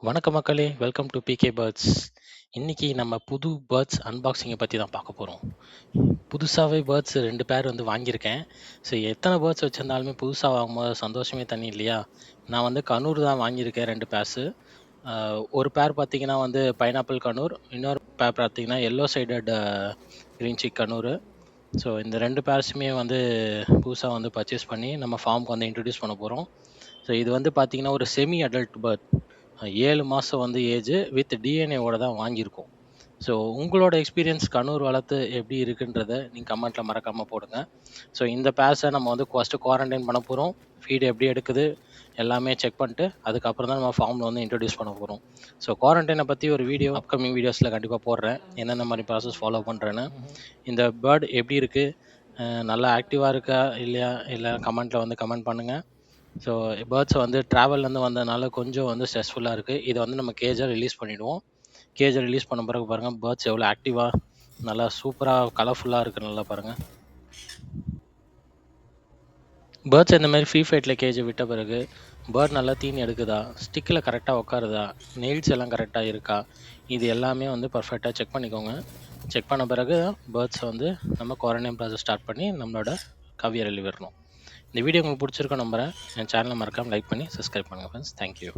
வணக்கம் மக்களே! Welcome to P K birds. இன்னைக்கு நம்ம புது பேர்ட்ஸ் அன்பாக்சிங்க பத்தி தான் பார்க்க போறோம். புதுசாவே பேர்ட்ஸ் 2 பேர் வந்து வாங்கியிருக்கேன். ஸோ எத்தன பேர்ட்ஸ் வச்சிருந்தாலுமே புதுசா வாங்கும்போது சந்தோஷமே தனி இல்லையா? நான் வந்து கனூர் தான் வாங்கியிருக்கேன் 2 பேர்ஸு. அ ஒரு பேர் பார்த்தீங்கன்னா வந்து பைனாப்பிள் கனூர், இன்னொரு பேர் பார்த்தீங்கன்னா yellow sided green cheek conure. So இந்த 2 பேர்ஸுமே வந்து புதுசா வந்து பர்ச்சேஸ் பண்ணி நம்ம ஃபார்ம்க்கு வந்து இன்ட்ரோடியூஸ் பண்ண போறோம். ஸோ இது வந்து பார்த்தீங்கன்னா, ஒரு செமி அடல்ட் பேர்ட். 7 மாசம் வந்து ஏஜ் வித் டிஎன்ஏவோட தான் வாங்கியிருக்கோம். ஸோ உங்களோட எக்ஸ்பீரியன்ஸ் கனூர் வளர்த்து எப்படி இருக்குன்றத நீங்க கமெண்ட்ல மறக்காம போடுங்க. ஸோ இந்த பேர்ஸை நம்ம வந்து ஃபர்ஸ்ட்டு குவாரண்டைன் பண்ண போறோம். ஃபீட் எப்படி எடுக்குது எல்லாமே செக் பண்ணிட்டு, அதுக்கப்புறம் தான் நம்ம ஃபார்ம்ல வந்து இன்ட்ரோடியூஸ் பண்ண போறோம். ஸோ குவாரண்டைனை பத்தி ஒரு வீடியோ அப்கமிங் வீடியோஸ்ல கண்டிப்பா போடுறேன். என்னென்ன மாரி ப்ராசஸ் ஃபாலோ பண்றேன்னு. இந்த பேர்ட் எப்படி இருக்கு? நல்லா ஆக்டிவா இருக்கா? இல்லையா? இல்ல கமெண்ட்ல வந்து கமெண்ட் பண்ணுங்க. ஸோ பேர்ட்ஸ் வந்து ட்ராவல்லேருந்து வந்ததுனால கொஞ்சம் வந்து ஸ்ட்ரெஸ்ஃபுல்லா இருக்கு. இத வந்து நம்ம கேஜா ரிலீஸ் பண்ணிடுவோம். கேஜ ரிலீஸ் பண்ண பிறகு பாருங்க, பேர்ட்ஸ் எவ்வளோ ஆக்டிவா நல்லா சூப்பரா கலர்ஃபுல்லா இருக்கு நல்லா பாருங்க. பேர்ட்ஸ் இந்த மாரி ஃப்ரீ ஃபைட்ல கேஜ விட்ட பிறகு, பேர்ட் நல்லா தீனி எடுக்குதா? ஸ்டிக்ல கரெக்ட்டா உட்காருதா? நெயில்ஸ் எல்லாம் கரெக்ட்டா இருக்கா? இது எல்லாமே வந்து பெர்ஃபெக்ட்டா செக் பண்ணிக்கோங்க. செக் பண்ண பிறகு பேர்ட்ஸ வந்து நம்ம குவாரண்டைன் ப்ராசஸ் ஸ்டார்ட் பண்ணி நம்மளோட கவ்வியறலி விடணும். இந்த வீடியோ உங்களுக்கு பிடிச்சிருக்கும்னு நம்புறேன். என் சேனலை மறக்காம லைக் பண்ணி சப்ஸ்கிரைப் பண்ணுங்க ஃப்ரெண்ட்ஸ். Thank you.